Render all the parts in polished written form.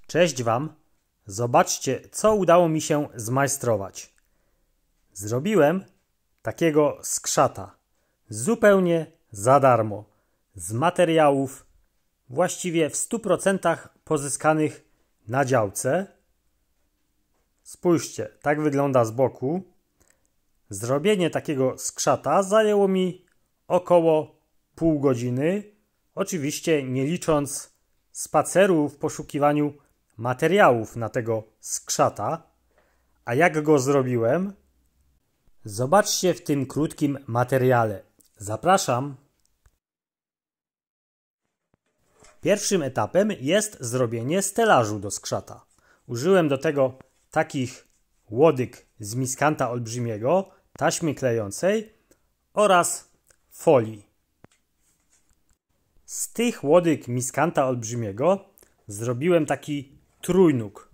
Cześć Wam! Zobaczcie, co udało mi się zmajstrować. Zrobiłem takiego skrzata zupełnie za darmo, z materiałów właściwie w 100% pozyskanych na działce. Spójrzcie, tak wygląda z boku. Zrobienie takiego skrzata zajęło mi około pół godziny, oczywiście nie licząc spaceru w poszukiwaniu materiałów na tego skrzata. A jak go zrobiłem? Zobaczcie w tym krótkim materiale. Zapraszam. Pierwszym etapem jest zrobienie stelażu do skrzata. Użyłem do tego takich łodyg z miskanta olbrzymiego, taśmy klejącej oraz folii. Z tych łodyg miskanta olbrzymiego zrobiłem taki trójnóg.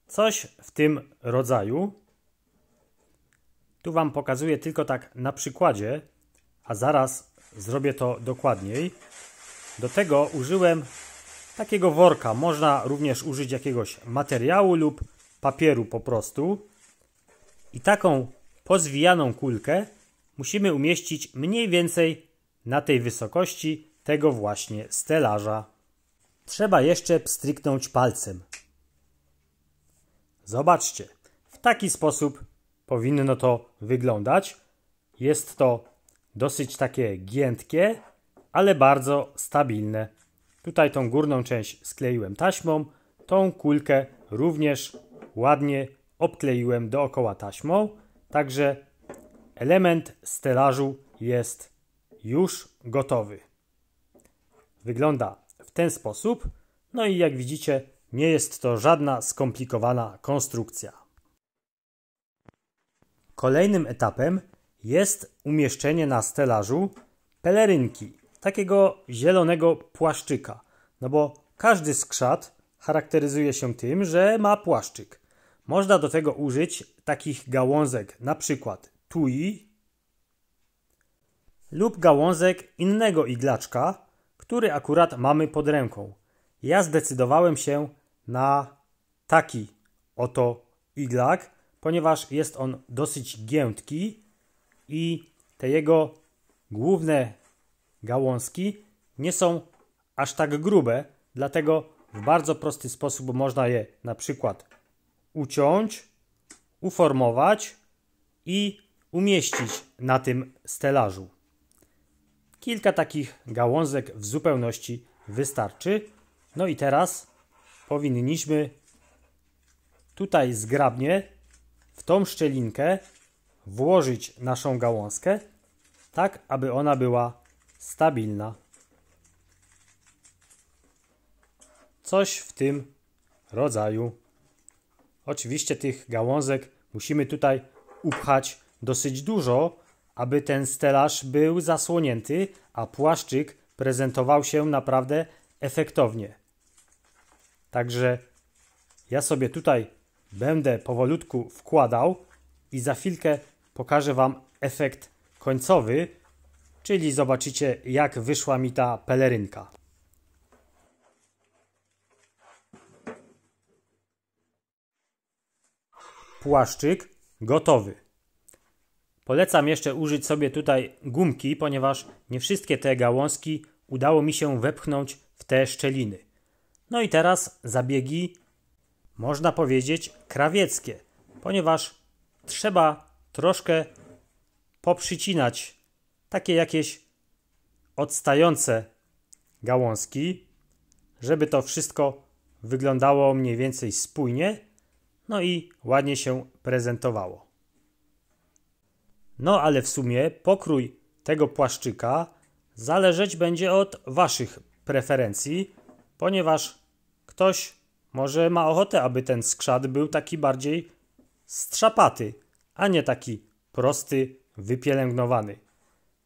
Coś w tym rodzaju. Tu Wam pokazuję tylko tak na przykładzie, a zaraz zrobię to dokładniej. Do tego użyłem takiego worka. Można również użyć jakiegoś materiału lub papieru po prostu. I taką pozwijaną kulkę musimy umieścić mniej więcej na tej wysokości tego właśnie stelaża. Trzeba jeszcze pstryknąć palcem. Zobaczcie, w taki sposób powinno to wyglądać. Jest to dosyć takie giętkie, ale bardzo stabilne. Tutaj tą górną część skleiłem taśmą, tą kulkę również ładnie obkleiłem dookoła taśmą, także element stelażu jest już gotowy. Wygląda w ten sposób, no i jak widzicie, nie jest to żadna skomplikowana konstrukcja. Kolejnym etapem jest umieszczenie na stelażu pelerynki, takiego zielonego płaszczyka, no bo każdy skrzat charakteryzuje się tym, że ma płaszczyk. Można do tego użyć takich gałązek, na przykład tui lub gałązek innego iglaczka, który akurat mamy pod ręką. Ja zdecydowałem się na taki oto iglak, ponieważ jest on dosyć giętki i te jego główne gałązki nie są aż tak grube, dlatego w bardzo prosty sposób można je na przykład uciąć, uformować i umieścić na tym stelażu. Kilka takich gałązek w zupełności wystarczy. No i teraz powinniśmy tutaj zgrabnie w tą szczelinkę włożyć naszą gałązkę, tak aby ona była stabilna. Coś w tym rodzaju. Oczywiście tych gałązek musimy tutaj upchać dosyć dużo, aby ten stelaż był zasłonięty, a płaszczyk prezentował się naprawdę efektownie. Także ja sobie tutaj będę powolutku wkładał i za chwilkę pokażę Wam efekt końcowy, czyli zobaczycie, jak wyszła mi ta pelerynka. Płaszczyk gotowy. Polecam jeszcze użyć sobie tutaj gumki, ponieważ nie wszystkie te gałązki udało mi się wepchnąć w te szczeliny. No i teraz zabiegi, można powiedzieć, krawieckie, ponieważ trzeba troszkę poprzycinać takie jakieś odstające gałązki, żeby to wszystko wyglądało mniej więcej spójnie, no i ładnie się prezentowało. No ale w sumie pokrój tego płaszczyka zależeć będzie od Waszych preferencji, ponieważ ktoś może ma ochotę, aby ten skrzat był taki bardziej strzapaty, a nie taki prosty, wypielęgnowany.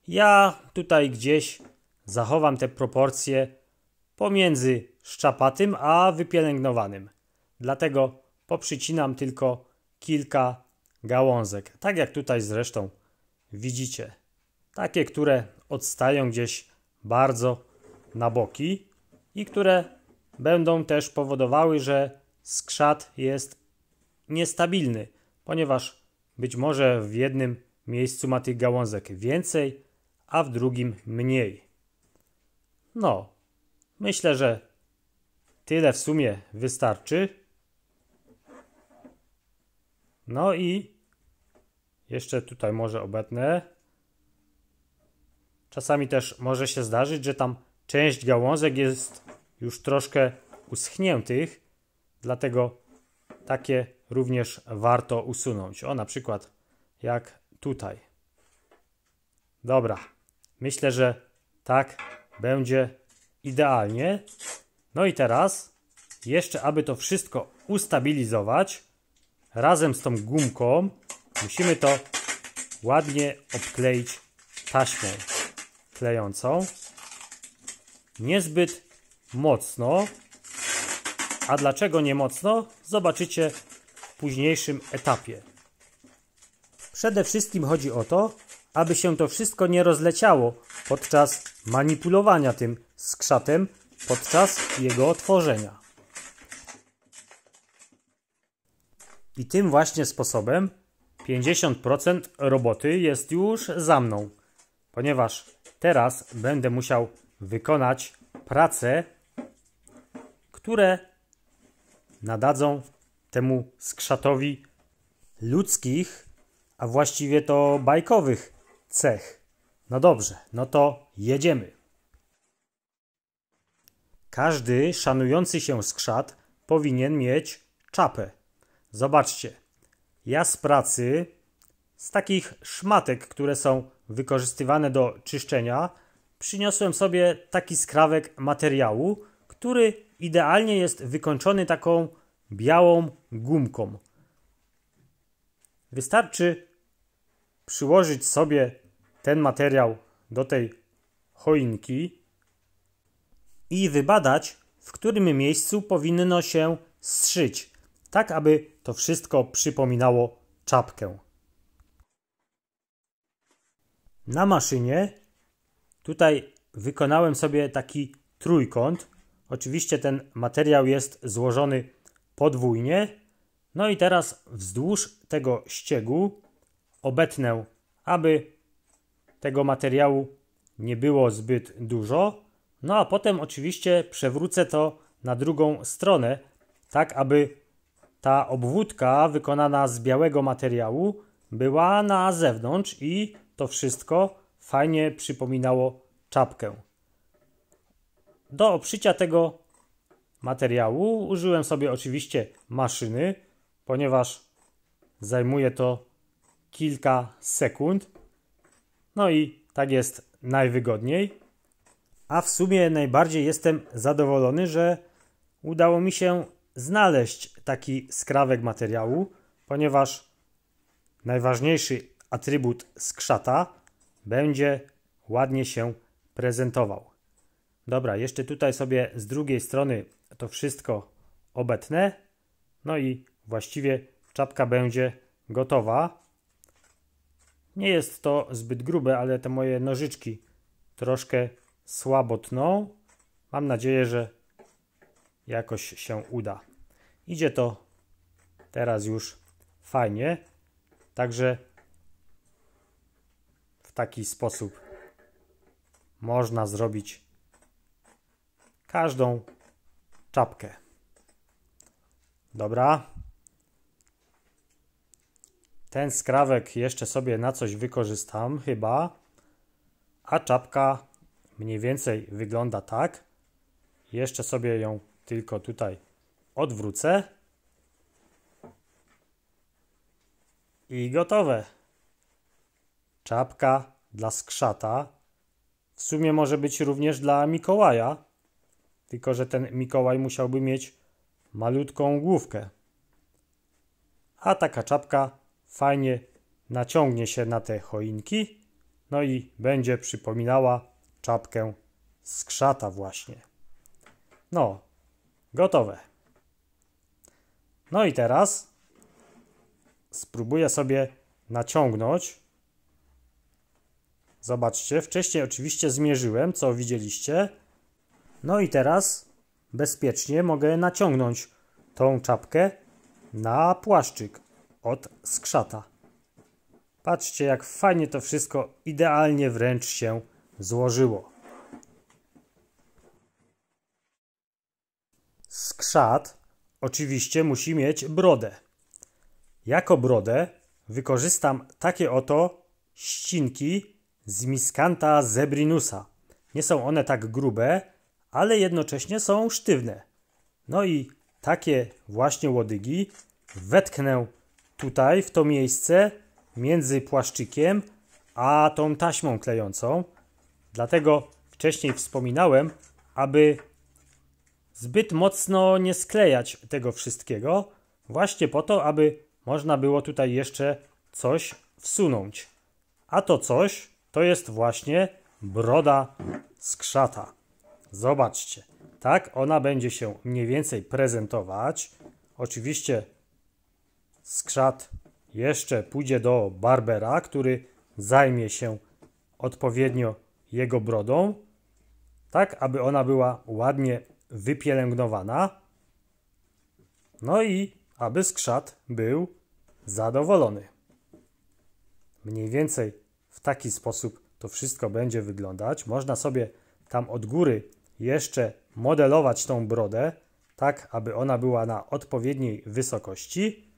Ja tutaj gdzieś zachowam te proporcje pomiędzy szczapatym a wypielęgnowanym. Dlatego poprzycinam tylko kilka gałązek, tak jak tutaj zresztą widzicie. Takie, które odstają gdzieś bardzo na boki i które będą też powodowały, że skrzat jest niestabilny, ponieważ być może w jednym miejscu ma tych gałązek więcej, a w drugim mniej. No, myślę, że tyle w sumie wystarczy. No i jeszcze tutaj może obetnę. Czasami też może się zdarzyć, że tam część gałązek jest już troszkę uschniętych, dlatego takie również warto usunąć. O, na przykład jak tutaj. Dobra, myślę, że tak będzie idealnie. No i teraz jeszcze, aby to wszystko ustabilizować, razem z tą gumką musimy to ładnie obkleić taśmą klejącą. Niezbyt mocno. A dlaczego nie mocno? Zobaczycie w późniejszym etapie. Przede wszystkim chodzi o to, aby się to wszystko nie rozleciało podczas manipulowania tym skrzatem, podczas jego tworzenia. I tym właśnie sposobem 50% roboty jest już za mną, ponieważ teraz będę musiał wykonać prace, które nadadzą temu skrzatowi ludzkich, a właściwie to bajkowych cech. No dobrze, no to jedziemy. Każdy szanujący się skrzat powinien mieć czapę. Zobaczcie, ja z pracy, z takich szmatek, które są wykorzystywane do czyszczenia, przyniosłem sobie taki skrawek materiału, który idealnie jest wykończony taką białą gumką. Wystarczy przyłożyć sobie ten materiał do tej choinki i wybadać, w którym miejscu powinno się zszyć, tak aby to wszystko przypominało czapkę. Na maszynie tutaj wykonałem sobie taki trójkąt. Oczywiście ten materiał jest złożony podwójnie. No i teraz wzdłuż tego ściegu obetnę, aby tego materiału nie było zbyt dużo. No a potem oczywiście przewrócę to na drugą stronę, tak aby ta obwódka wykonana z białego materiału była na zewnątrz i to wszystko fajnie przypominało czapkę. Do obszycia tego materiału użyłem sobie oczywiście maszyny, ponieważ zajmuje to kilka sekund. No i tak jest najwygodniej. A w sumie najbardziej jestem zadowolony, że udało mi się znaleźć taki skrawek materiału, ponieważ najważniejszy atrybut skrzata będzie ładnie się prezentował. Dobra, jeszcze tutaj sobie z drugiej strony to wszystko obetnę. No i właściwie czapka będzie gotowa. Nie jest to zbyt grube, ale te moje nożyczki troszkę słabo tną. Mam nadzieję, że jakoś się uda. Idzie to teraz już fajnie. Także w taki sposób można zrobić każdą czapkę. Dobra. Ten skrawek jeszcze sobie na coś wykorzystam chyba. A czapka mniej więcej wygląda tak. Jeszcze sobie ją tylko tutaj odwrócę. I gotowe. Czapka dla skrzata. W sumie może być również dla Mikołaja. Tylko że ten Mikołaj musiałby mieć malutką główkę. A taka czapka fajnie naciągnie się na te choinki. No i będzie przypominała czapkę skrzata właśnie. No, gotowe. No i teraz spróbuję sobie naciągnąć. Zobaczcie, wcześniej oczywiście zmierzyłem, co widzieliście. No i teraz bezpiecznie mogę naciągnąć tą czapkę na płaszczyk od skrzata. Patrzcie, jak fajnie to wszystko idealnie wręcz się złożyło. Skrzat oczywiście musi mieć brodę. Jako brodę wykorzystam takie oto ścinki z Miscantha zebrinusa. Nie są one tak grube, ale jednocześnie są sztywne. No i takie właśnie łodygi wetknę tutaj w to miejsce między płaszczykiem a tą taśmą klejącą. Dlatego wcześniej wspominałem, aby zbyt mocno nie sklejać tego wszystkiego, właśnie po to, aby można było tutaj jeszcze coś wsunąć. A to coś to jest właśnie broda skrzata. Zobaczcie, tak ona będzie się mniej więcej prezentować. Oczywiście skrzat jeszcze pójdzie do barbera, który zajmie się odpowiednio jego brodą, tak aby ona była ładnie wypielęgnowana. No i aby skrzat był zadowolony. Mniej więcej w taki sposób to wszystko będzie wyglądać. Można sobie tam od góry jeszcze modelować tą brodę, tak aby ona była na odpowiedniej wysokości.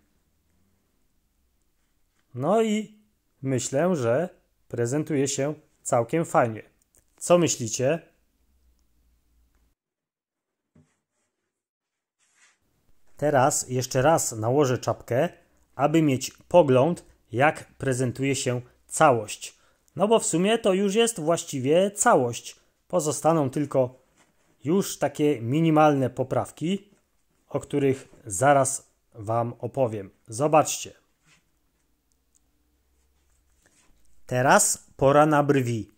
No i myślę, że prezentuje się całkiem fajnie. Co myślicie? Teraz jeszcze raz nałożę czapkę, aby mieć pogląd, jak prezentuje się całość. No bo w sumie to już jest właściwie całość. Pozostaną tylko już takie minimalne poprawki, o których zaraz Wam opowiem. Zobaczcie. Teraz pora na brwi.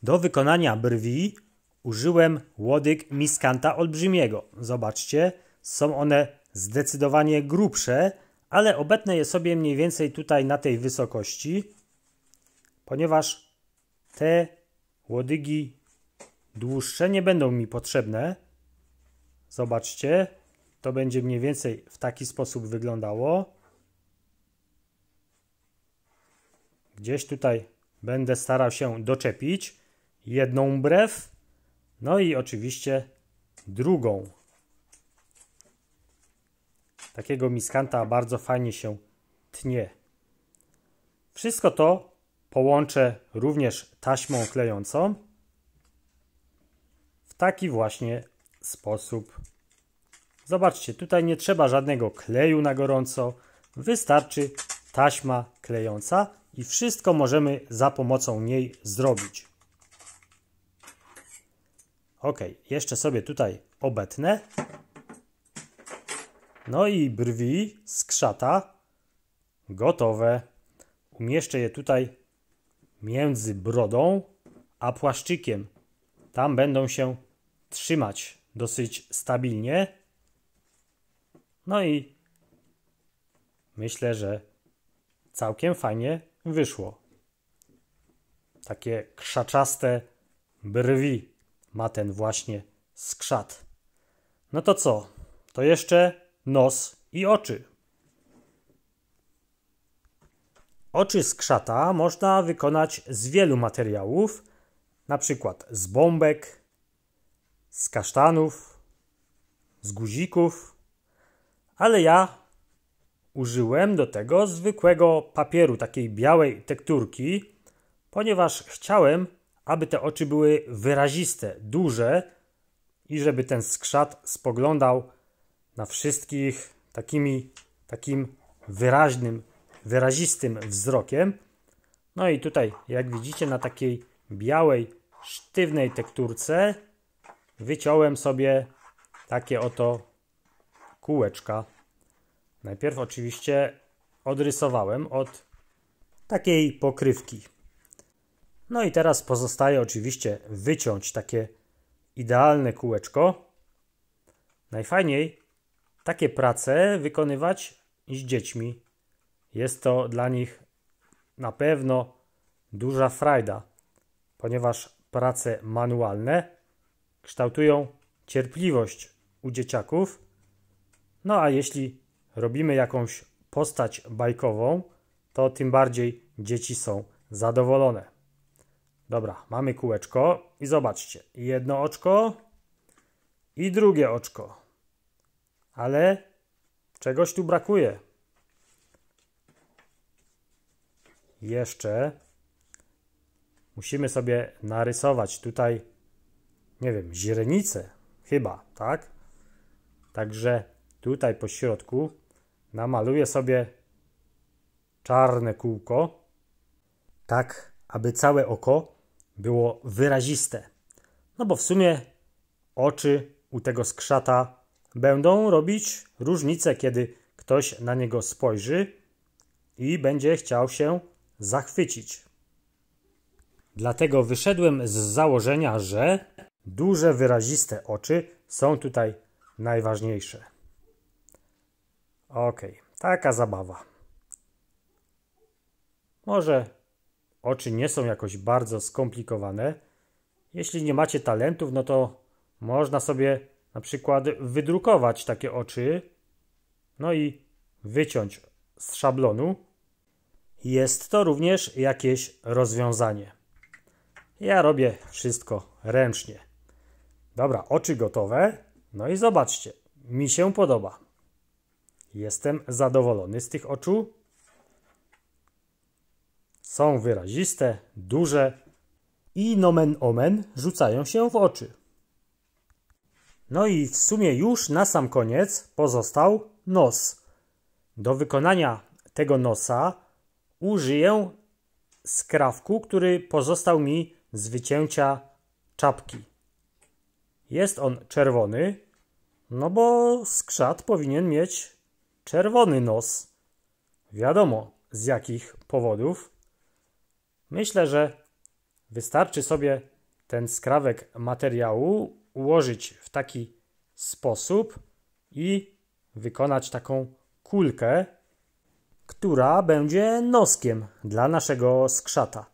Do wykonania brwi użyłem łodyg Miscantha olbrzymiego. Zobaczcie, są one zdecydowanie grubsze, ale obetnę je sobie mniej więcej tutaj na tej wysokości, ponieważ te łodygi dłuższe nie będą mi potrzebne. Zobaczcie, to będzie mniej więcej w taki sposób wyglądało. Gdzieś tutaj będę starał się doczepić jedną brew, no i oczywiście drugą. Takiego Miscantha bardzo fajnie się tnie. Wszystko to połączę również taśmą klejącą w taki właśnie sposób. Zobaczcie, tutaj nie trzeba żadnego kleju na gorąco. Wystarczy taśma klejąca i wszystko możemy za pomocą niej zrobić. Ok, jeszcze sobie tutaj obetnę. No i brwi skrzata gotowe. Umieszczę je tutaj między brodą a płaszczykiem. Tam będą się trzymać dosyć stabilnie. No i myślę, że całkiem fajnie wyszło. Takie krzaczaste brwi ma ten właśnie skrzat. No to co? To jeszcze nos i oczy. Oczy skrzata można wykonać z wielu materiałów, na przykład z bombek, z kasztanów, z guzików, ale ja użyłem do tego zwykłego papieru, takiej białej tekturki, ponieważ chciałem, aby te oczy były wyraziste, duże i żeby ten skrzat spoglądał na wszystkich takim wyrazistym wzrokiem. No i tutaj, jak widzicie, na takiej białej, sztywnej tekturce wyciąłem sobie takie oto kółeczka. Najpierw oczywiście odrysowałem od takiej pokrywki. No i teraz pozostaje oczywiście wyciąć takie idealne kółeczko. Najfajniej takie prace wykonywać z dziećmi. Jest to dla nich na pewno duża frajda, ponieważ prace manualne kształtują cierpliwość u dzieciaków. No a jeśli robimy jakąś postać bajkową, to tym bardziej dzieci są zadowolone. Dobra, mamy kółeczko i zobaczcie, jedno oczko i drugie oczko. Ale czegoś tu brakuje. Jeszcze musimy sobie narysować tutaj, nie wiem, źrenicę chyba, tak? Także tutaj po środku namaluję sobie czarne kółko, tak aby całe oko było wyraziste. No bo w sumie oczy u tego skrzata będą robić różnicę, kiedy ktoś na niego spojrzy i będzie chciał się zachwycić. Dlatego wyszedłem z założenia, że duże, wyraziste oczy są tutaj najważniejsze. Ok, taka zabawa. Może oczy nie są jakoś bardzo skomplikowane. Jeśli nie macie talentów, no to można sobie na przykład wydrukować takie oczy, no i wyciąć z szablonu. Jest to również jakieś rozwiązanie. Ja robię wszystko ręcznie. Dobra, oczy gotowe. No i zobaczcie, mi się podoba. Jestem zadowolony z tych oczu. Są wyraziste, duże i nomen omen rzucają się w oczy. No i w sumie już na sam koniec pozostał nos. Do wykonania tego nosa użyję skrawku, który pozostał mi z wycięcia czapki. Jest on czerwony, no bo skrzat powinien mieć czerwony nos. Wiadomo z jakich powodów. Myślę, że wystarczy sobie ten skrawek materiału ułożyć w taki sposób i wykonać taką kulkę, która będzie noskiem dla naszego skrzata.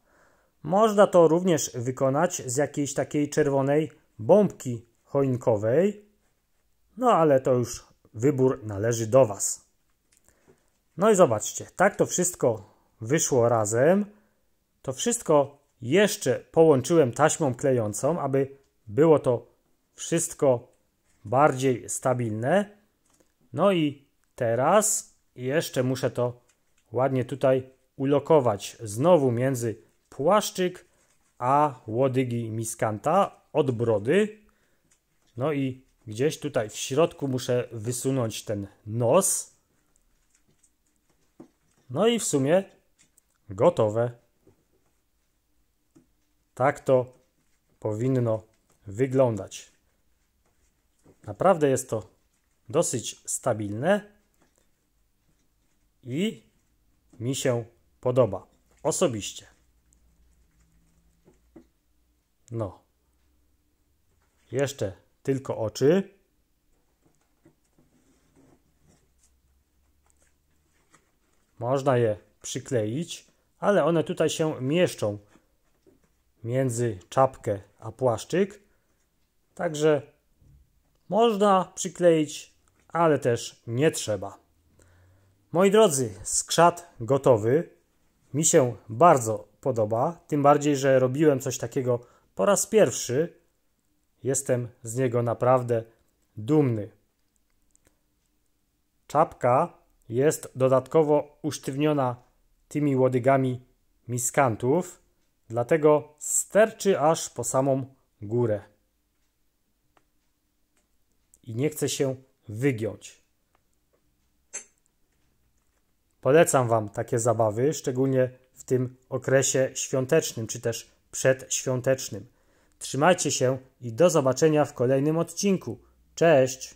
Można to również wykonać z jakiejś takiej czerwonej bombki choinkowej, no ale to już wybór należy do Was. No i zobaczcie, tak to wszystko wyszło razem. To wszystko jeszcze połączyłem taśmą klejącą, aby było to wszystko bardziej stabilne. No i teraz jeszcze muszę to ładnie tutaj ulokować znowu między płaszczyk a łodygi miskanta od brody. No i gdzieś tutaj w środku muszę wysunąć ten nos. No i w sumie gotowe. Tak to powinno wyglądać. Naprawdę jest to dosyć stabilne i mi się podoba osobiście. No. Jeszcze tylko oczy. Można je przykleić, ale one tutaj się mieszczą między czapkę a płaszczyk. Także można przykleić, ale też nie trzeba. Moi drodzy, skrzat gotowy. Mi się bardzo podoba. Tym bardziej, że robiłem coś takiego po raz pierwszy. Jestem z niego naprawdę dumny. Czapka jest dodatkowo usztywniona tymi łodygami miskantów, dlatego sterczy aż po samą górę. I nie chce się wygiąć. Polecam Wam takie zabawy, szczególnie w tym okresie świątecznym, czy też przedświątecznym. Trzymajcie się i do zobaczenia w kolejnym odcinku. Cześć!